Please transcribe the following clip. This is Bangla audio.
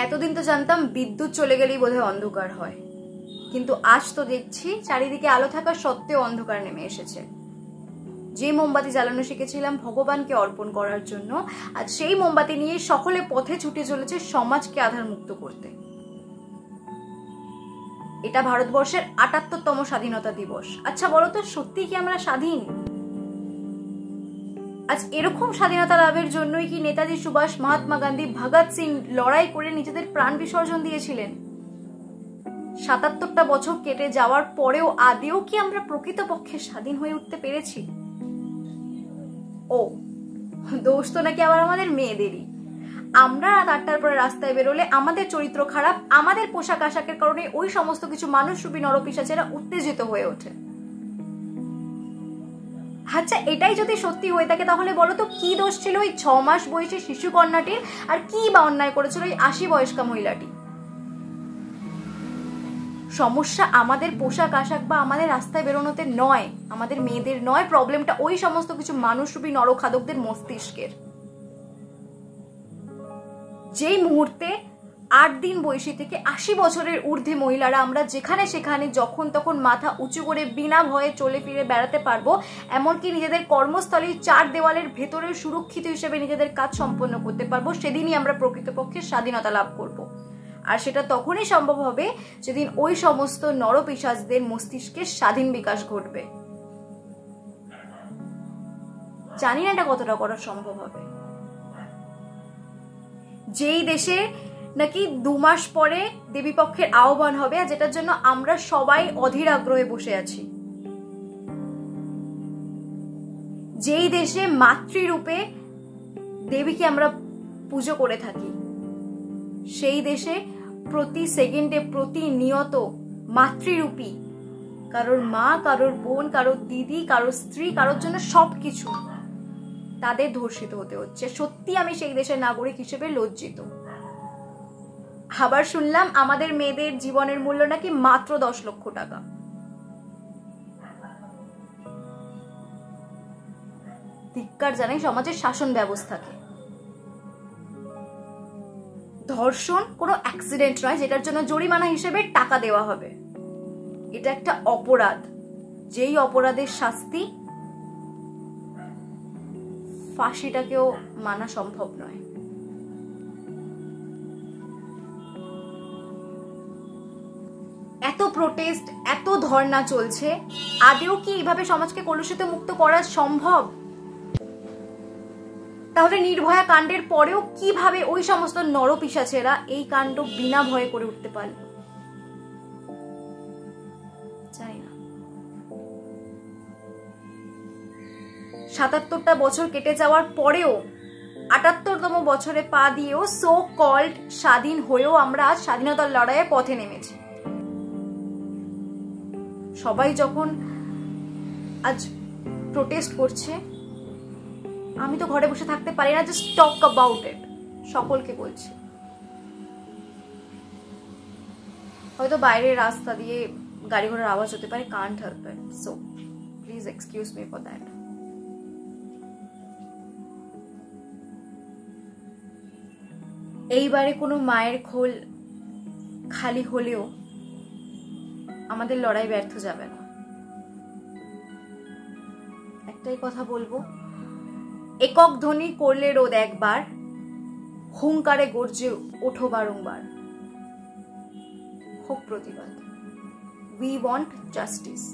এতদিন তো জানতাম বিদ্যুৎ চলে গেলেই বোধহয় অন্ধকার হয়, কিন্তু আজ তো দেখছি চারিদিকে আলো থাকা সত্ত্বেও অন্ধকার নেমে এসেছে। যে মোমবাতি জ্বালানো শিখেছিলাম ভগবানকে অর্পণ করার জন্য, আজ সেই মোমবাতি নিয়ে সকলে পথে ছুটে চলেছে সমাজকে আধার মুক্ত করতে। এটা ভারতবর্ষের ৭৮তম স্বাধীনতা দিবস। আচ্ছা বলো তো, সত্যি কি আমরা স্বাধীন? আজ এরকম স্বাধীনতা লাভের জন্যই কি নেতাজি সুভাষ, মহাত্মা গান্ধী, ভগৎ সিং লড়াই করে নিজেদের প্রাণ বিসর্জন দিয়েছিলেন? ৭৭টা বছর কেটে যাওয়ার পরেও আদেও কি আমরা প্রকৃতপক্ষে স্বাধীন হয়ে উঠতে পেরেছি? ও দোষ তো নাকি আবার আমাদের মেয়েদেরই। আমরা রাত ৮টার পরে রাস্তায় বেরোলে আমাদের চরিত্র খারাপ, আমাদের পোশাক আশাকের কারণে ওই সমস্ত কিছু মানুষরূপী নরপিশাচেরা উত্তেজিত হয়ে ওঠে। আচ্ছা এটাই যদি সত্যি হয়ে থাকে তাহলে বলো তো কি দোষ ছিল ওই ৬ মাস বয়সী শিশু কন্যাটির, আর কি বা অন্যায় করেছিল ওই ৮০ বয়স্কা মহিলাটি? সমস্যা আমাদের পোশাক আশাক বা আমাদের রাস্তায় বেরোনোতে নয়, আমাদের মেয়েদের নয়, প্রবলেমটা ওই সমস্ত কিছু মানুষরূপী নরখাদকদের মস্তিষ্কের। যেই মুহূর্তে ৮ দিন বয়সী থেকে ৮০ বছরের ঊর্ধ্বে মহিলারা আমরা যেখানে সেখানে যখন তখন মাথা উঁচু করে বিনা ভয়ে চলে ফিরে বেড়াতে পারবো, এমনকি নিজেদের কর্মস্থলীর ৪ দেওয়ালের ভেতরে সুরক্ষিত হিসেবে নিজেদের কাজ সম্পন্ন করতে পারবো, সেদিনই আমরা প্রকৃতপক্ষে স্বাধীনতা লাভ করব। আর সেটা তখনই সম্ভব হবে যেদিন ওই সমস্ত নরপিশাচদের মস্তিষ্কে স্বাধীন বিকাশ ঘটবে। জানি না এটা কতটা করা সম্ভব হবে। যেই দেশে নাকি ২ মাস পরে দেবীপক্ষের আহ্বান হবে, আর যেটার জন্য আমরা সবাই অধীর আগ্রহে বসে আছি। যেই দেশে মাতৃরূপে দেবীকে আমরা পুজো করে থাকি, সেই দেশে প্রতি সেকেন্ডে প্রতিনিয়ত মাতৃরূপী কারোর মা, কারোর বোন, কারোর দিদি, কারোর স্ত্রী, কারোর জন্য সবকিছু তাদের ধর্ষিত হতে হচ্ছে। সত্যি আমি সেই দেশের নাগরিক হিসেবে লজ্জিত। আবার শুনলাম আমাদের মেয়েদের জীবনের মূল্য নাকি মাত্র ১০ লক্ষ টাকা। ধিক্কার জানাই সমাজের শাসন ব্যবস্থাকে। ধর্ষণ কোনো অ্যাক্সিডেন্ট নয় যেটার জন্য জরিমানা হিসেবে টাকা দেওয়া হবে। এটা একটা অপরাধ, যেই অপরাধের শাস্তি ফাঁসিটাকেও মানা সম্ভব নয়। এত প্রোটেস্ট, এত ধর্ণা চলছে, আদেও কি এইভাবে সমাজকে কলুষিত মুক্ত করা সম্ভব? তাহলে নির্ভয়া কাণ্ডের পরেও কিভাবে ওই সমস্ত নরপিশাচেরা এই কাণ্ড বিনা ভয়ে করে উঠতে পারল? জানি না। ৭৭টা বছর কেটে যাওয়ার পরেও ৭৮তম বছরে পা দিয়েও সো কল্ড স্বাধীন হয়েও আমরা আজ স্বাধীনতার লড়াইয়ে পথে নেমেছি। সবাই যখন আজ প্রোটেস্ট করছে, আমি তো ঘরে বসে থাকতে পারি না, জাস্ট টক অ্যাবাউট ইট। সকলকে বলছি, হয়তো বাইরের রাস্তা দিয়ে গাড়ি ঘোড়ার আওয়াজ হতে পারে, can't help it, so please excuse me for that. এইবারে কোনো মায়ের খোল খালি হলেও আমাদের লড়াই ব্যর্থ যাবে না। একটাই কথা বলবো, একক ধ্বনি করলে রোদ একবার, হুঙ্কারে গর্জে ওঠো বারংবার। হোক প্রতিবাদ। We want justice.